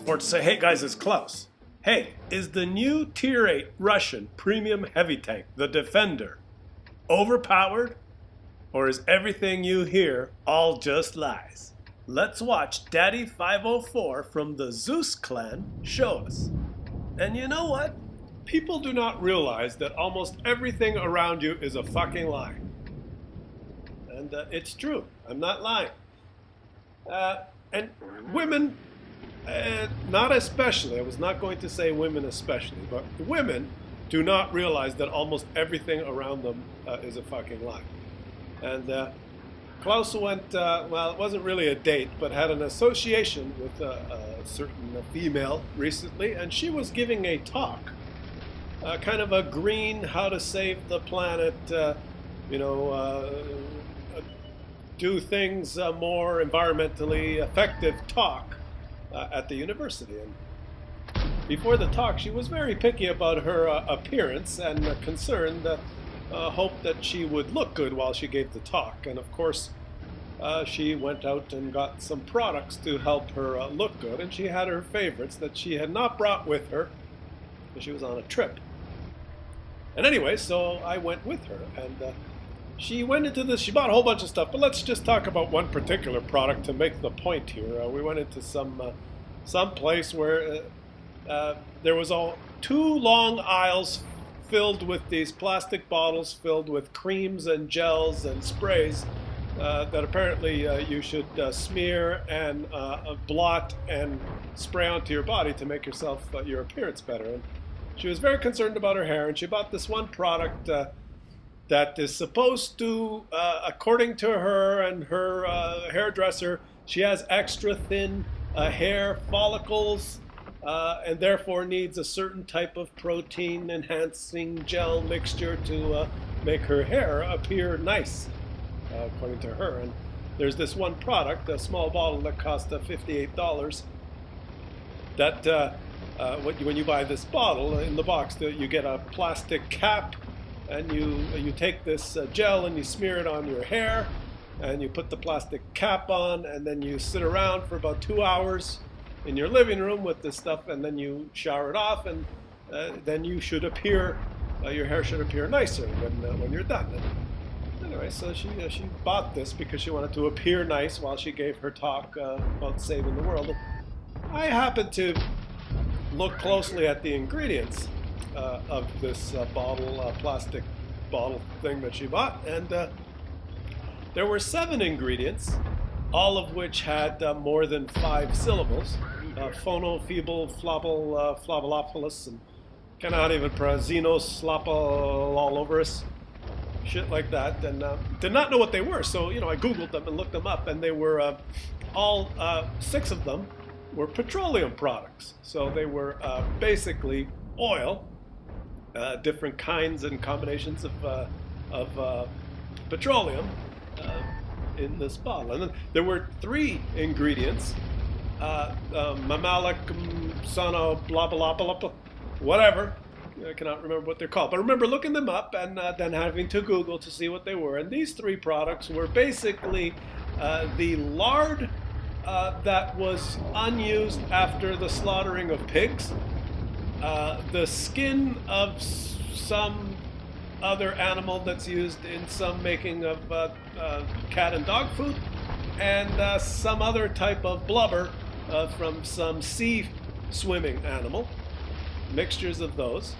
report to say, hey guys, it's Klaus. Hey, is the new Tier 8 Russian premium heavy tank, the Defender, overpowered? Or is everything you hear all just lies? Let's watch Daddy 504 from the Zeus clan show us. And you know what? People do not realize that almost everything around you is a fucking lie. And it's true. I'm not lying. And women, not especially, I was not going to say women especially, but women do not realize that almost everything around them is a fucking lie. And Klaus went, well, it wasn't really a date, but had an association with a certain female recently, and she was giving a talk, kind of a green, how to save the planet, do things more environmentally effective talk at the university. And before the talk, she was very picky about her appearance and concerned, hoped that she would look good while she gave the talk. And of course, she went out and got some products to help her look good, and she had her favorites that she had not brought with her because she was on a trip. And anyway, so I went with her, and she went into this, she bought a whole bunch of stuff, but let's just talk about one particular product to make the point here. We went into some place where there was two long aisles filled with these plastic bottles filled with creams and gels and sprays that apparently you should smear and blot and spray onto your body to make yourself, your appearance better. And she was very concerned about her hair, and she bought this one product that is supposed to, according to her and her hairdresser, she has extra thin hair follicles and therefore needs a certain type of protein enhancing gel mixture to make her hair appear nice, according to her. And there's this one product, a small bottle that cost $58, that when you buy this bottle in the box, you get a plastic cap, and you take this gel and you smear it on your hair, and you put the plastic cap on, and then you sit around for about 2 hours in your living room with this stuff, and then you shower it off, and then you should appear, your hair should appear nicer when you're done. And anyway, so she bought this because she wanted to appear nice while she gave her talk about saving the world. I happened to look closely at the ingredients of this plastic bottle thing that she bought, and there were 7 ingredients, all of which had more than 5 syllables. Phono, feeble, flobble, flobolopolis, and cannot even pronounce Xenos, slopple all over us, shit like that, and did not know what they were. So, I Googled them and looked them up, and they were all 6 of them were petroleum products. So they were basically oil, different kinds and combinations of petroleum in this bottle. And then there were 3 ingredients, mammalic, sono, blah, blah, blah, blah, whatever. I cannot remember what they're called. But I remember looking them up and then having to Google to see what they were. And these 3 products were basically the lard that was unused after the slaughtering of pigs, the skin of some other animal that's used in some making of cat and dog food, and some other type of blubber from some sea swimming animal, mixtures of those.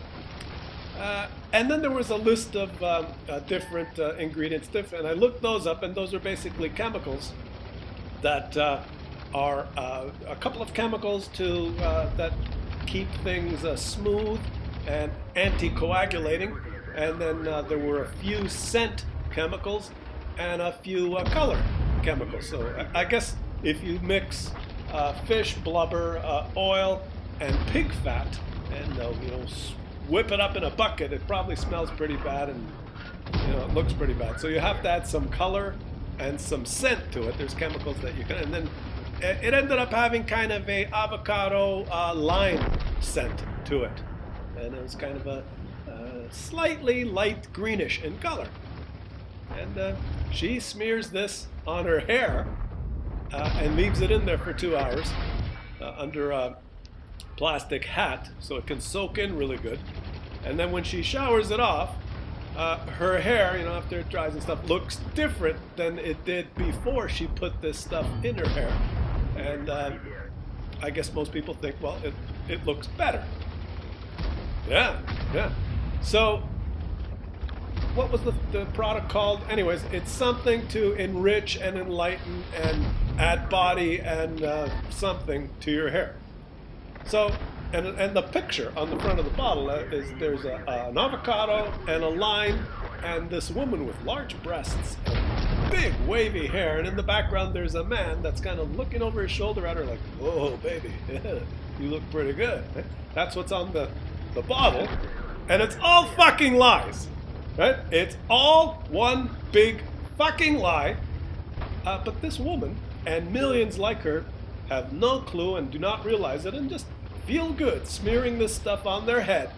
And then there was a list of different ingredients, and I looked those up, and those are basically chemicals that are a couple of chemicals that keep things smooth and anticoagulating, and then there were a few scent chemicals and a few color chemicals. So I guess if you mix fish blubber, oil, and pig fat, and whip it up in a bucket, it probably smells pretty bad, and it looks pretty bad. So you have to add some color and some scent to it. There's chemicals that you can, and then it ended up having kind of a avocado lime scent to it, and it was kind of a slightly light greenish in color. And she smears this on her hair and leaves it in there for 2 hours under plastic hat so it can soak in really good. And then when she showers it off, her hair, after it dries and stuff, looks different than it did before she put this stuff in her hair. And I guess most people think, well, it looks better. Yeah. So, what was the product called? Anyways, it's something to enrich and enlighten and add body and something to your hair. So, and the picture on the front of the bottle is there's an avocado and a lime and this woman with large breasts and big wavy hair, and in the background there's a man that's kind of looking over his shoulder at her like, "Whoa, baby, you look pretty good." That's what's on the bottle, and it's all fucking lies, right? It's all one big fucking lie. But this woman and millions like her have no clue and do not realize it, and just feel good smearing this stuff on their head,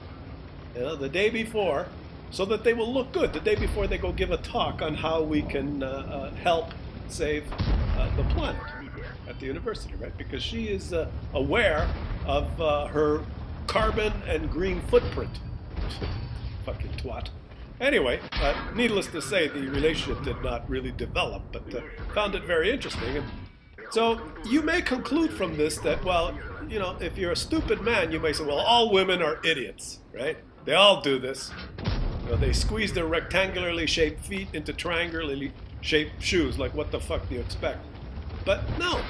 the day before, so that they will look good the day before they go give a talk on how we can help save the planet at the university, right? Because she is aware of her carbon and green footprint. Fucking twat. Anyway, needless to say, the relationship did not really develop, but found it very interesting. And so you may conclude from this that, well, if you're a stupid man, you may say, well, all women are idiots, right? They all do this. They squeeze their rectangularly shaped feet into triangularly shaped shoes. Like, what the fuck do you expect? But no,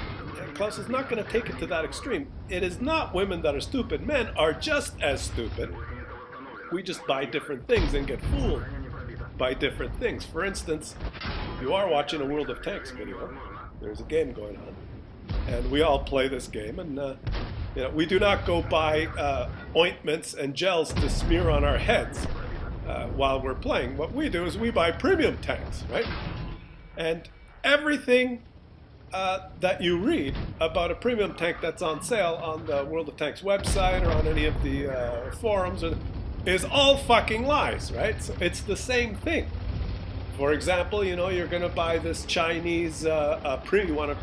Claus is not going to take it to that extreme. It is not women that are stupid. Men are just as stupid. We just buy different things and get fooled by different things. For instance, you are watching a World of Tanks video. There's a game going on, and we all play this game, and we do not go buy ointments and gels to smear on our heads while we're playing. What we do is we buy premium tanks, right? And everything that you read about a premium tank that's on sale on the World of Tanks website or on any of the forums is all fucking lies, right? So it's the same thing. For example, you're going to buy this Chinese you want a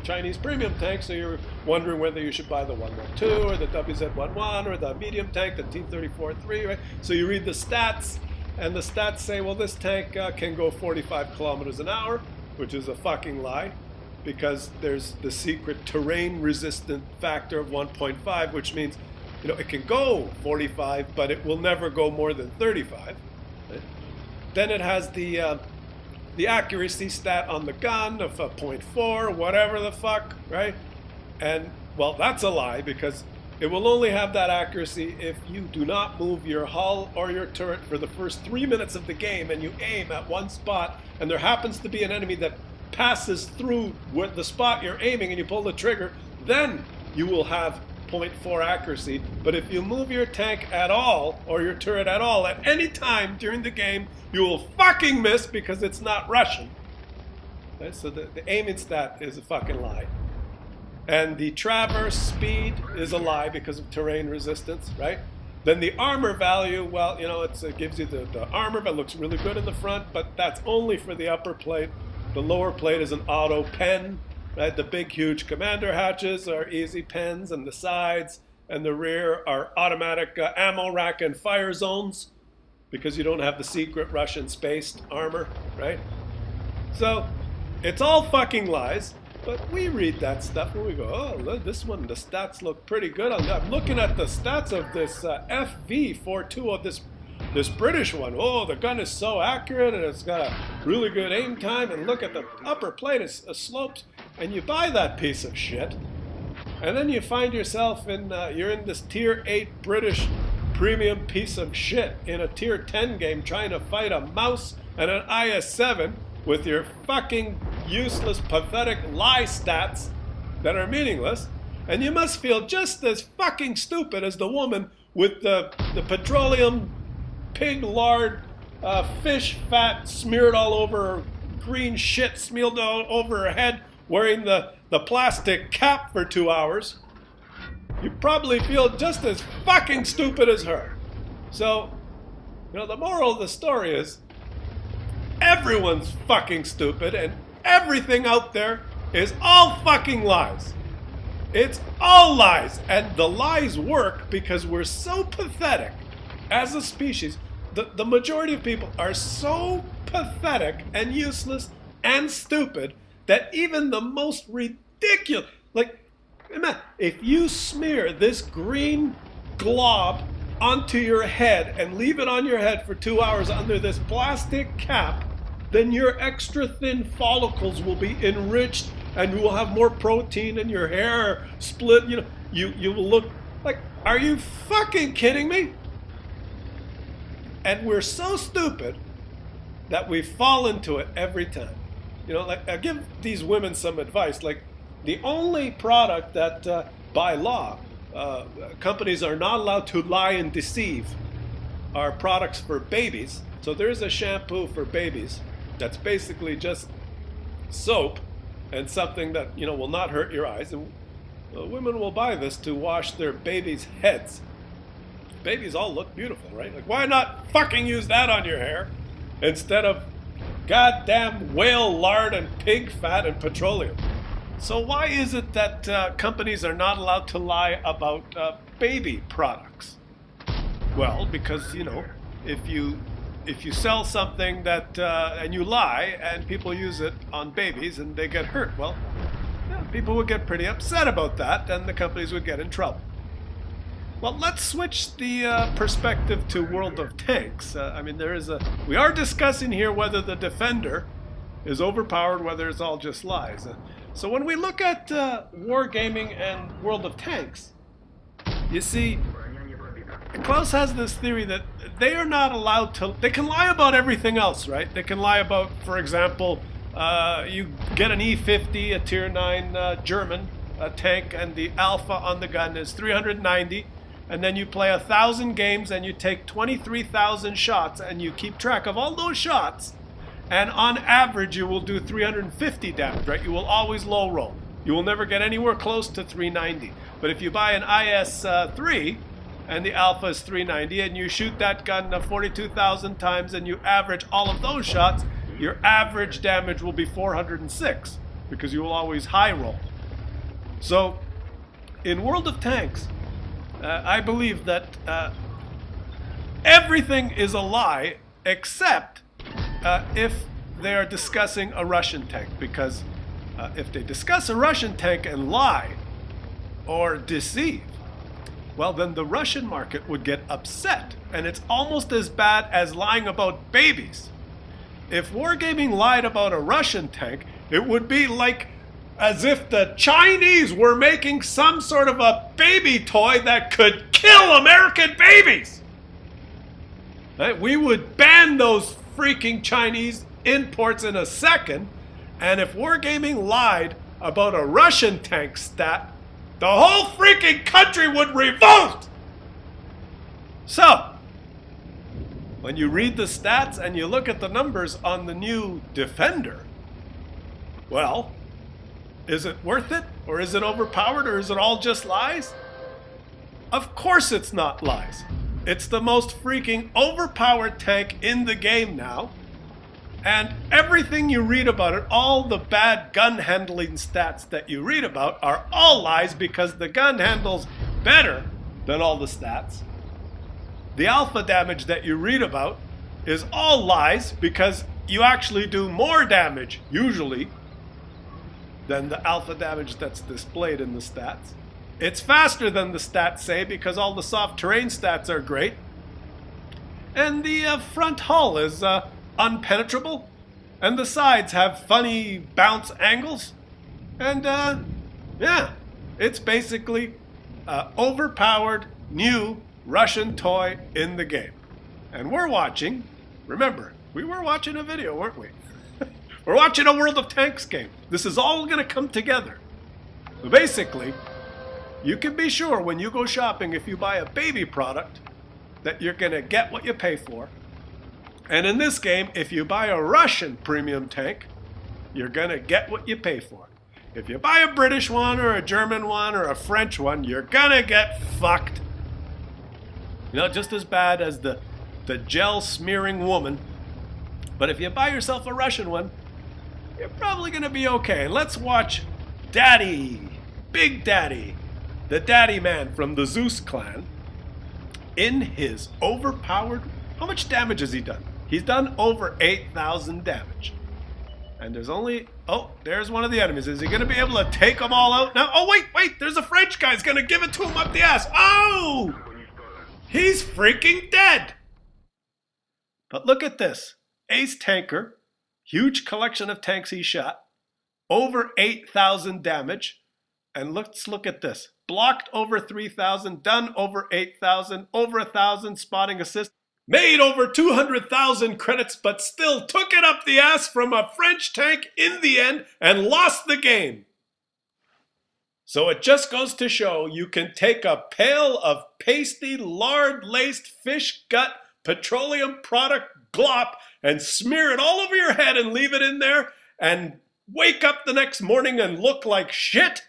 Chinese premium tank, so you're wondering whether you should buy the 112 or the WZ11 or the medium tank, the T34-3, right? So you read the stats, and the stats say, well, this tank can go 45 kilometers an hour, which is a fucking lie, because there's the secret terrain resistant factor of 1.5, which means it can go 45, but it will never go more than 35. Right? Then it has the accuracy stat on the gun of 0.4, whatever the fuck, right? And, well, that's a lie, because it will only have that accuracy if you do not move your hull or your turret for the first 3 minutes of the game, and you aim at one spot, and there happens to be an enemy that passes through the spot you're aiming, and you pull the trigger, then you will have 0.4 accuracy. But if you move your tank at all, or your turret at all, at any time during the game, you will fucking miss, because it's not Russian. Okay? So the aiming stat is a fucking lie. And the traverse speed is a lie because of terrain resistance, right? Then the armor value, well, it gives you the armor that looks really good in the front, but that's only for the upper plate. The lower plate is an auto pen. Right? The big, huge commander hatches are easy pens, and the sides and the rear are automatic ammo rack and fire zones, because you don't have the secret Russian spaced armor, right? So it's all fucking lies, but we read that stuff and we go, oh, look, this one, the stats look pretty good on that. I'm looking at the stats of this FV42 of this British one. Oh, the gun is so accurate, and it's got a really good aim time, and look at the upper plate, it's sloped. And you buy that piece of shit, and then you find yourself you're in this tier 8 British premium piece of shit in a tier 10 game trying to fight a mouse and an IS-7 with your fucking useless, pathetic lie stats that are meaningless, and you must feel just as fucking stupid as the woman with the petroleum pig lard fish fat smeared all over her, green shit smeared all over her head, wearing the plastic cap for 2 hours. You probably feel just as fucking stupid as her. So, the moral of the story is, everyone's fucking stupid, and everything out there is all fucking lies. It's all lies. And the lies work because we're so pathetic as a species. The majority of people are so pathetic and useless and stupid that even the most ridiculous, like, if you smear this green glob onto your head and leave it on your head for 2 hours under this plastic cap, then your extra thin follicles will be enriched and you will have more protein and your hair split. You will look like, are you fucking kidding me? And we're so stupid that we fall into it every time. Like, I give these women some advice. Like, the only product that by law companies are not allowed to lie and deceive are products for babies. So there's a shampoo for babies that's basically just soap and something that will not hurt your eyes, and women will buy this to wash their babies' heads. Babies all look beautiful, right? Like, why not fucking use that on your hair instead of goddamn whale lard and pig fat and petroleum? So why is it that companies are not allowed to lie about baby products? Well, because if you sell something that and you lie and people use it on babies and they get hurt, well, people would get pretty upset about that, and the companies would get in trouble. Well, let's switch the perspective to World of Tanks. We are discussing here whether the Defender is overpowered, whether it's all just lies. So when we look at wargaming and World of Tanks, you see, Claus has this theory that they are not allowed to. They can lie about everything else, right? They can lie about, for example, you get an E50, a Tier 9 German tank, and the alpha on the gun is 390, and then you play 1,000 games and you take 23,000 shots and you keep track of all those shots, and on average you will do 350 damage, right? You will always low roll. You will never get anywhere close to 390. But if you buy an IS-3 and the alpha is 390 and you shoot that gun 42,000 times and you average all of those shots, your average damage will be 406 because you will always high roll. So in World of Tanks, I believe that everything is a lie except if they are discussing a Russian tank, because if they discuss a Russian tank and lie or deceive, well, then the Russian market would get upset, and it's almost as bad as lying about babies. If Wargaming lied about a Russian tank, it would be like as if the Chinese were making some sort of a baby toy that could kill American babies. Right? We would ban those freaking Chinese imports in a second, and if Wargaming lied about a Russian tank stat, the whole freaking country would revolt! So, when you read the stats and you look at the numbers on the new Defender, well, is it worth it? Or is it overpowered? Or is it all just lies? Of course it's not lies. It's the most freaking overpowered tank in the game now. And everything you read about it, all the bad gun handling stats that you read about are all lies because the gun handles better than all the stats. The alpha damage that you read about is all lies because you actually do more damage, usually, than the alpha damage that's displayed in the stats. It's faster than the stats say because all the soft terrain stats are great. And the front hull is unpenetrable, and the sides have funny bounce angles. And yeah, it's basically overpowered new Russian toy in the game. And we're watching, remember, we were watching a video, weren't we? We're watching a World of Tanks game. This is all going to come together. So basically, you can be sure when you go shopping, if you buy a baby product, that you're going to get what you pay for. And in this game, if you buy a Russian premium tank, you're going to get what you pay for. If you buy a British one or a German one or a French one, you're going to get fucked. Just as bad as the gel smearing woman. But if you buy yourself a Russian one, you're probably going to be okay. Let's watch Daddy Big Daddy, the daddy man from the Zeus clan, in his overpowered... How much damage has he done? He's done over 8,000 damage. And there's only... Oh, there's one of the enemies. Is he going to be able to take them all out now? Oh, wait. There's a French guy. He's going to give it to him up the ass. Oh! He's freaking dead. But look at this. Ace Tanker. Huge collection of tanks he shot. Over 8,000 damage. And let's look at this. Blocked over 3,000. Done over 8,000. Over 1,000 spotting assist. Made over 200,000 credits, but still took it up the ass from a French tank in the end and lost the game. So it just goes to show you can take a pail of pasty, lard-laced fish gut petroleum product glop and smear it all over your head and leave it in there and wake up the next morning and look like shit.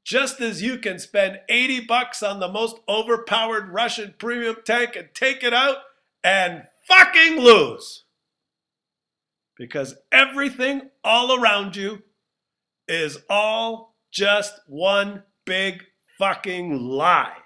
Just as you can spend $80 on the most overpowered Russian premium tank and take it out and fucking lose. Because everything all around you is all just one big fucking lie.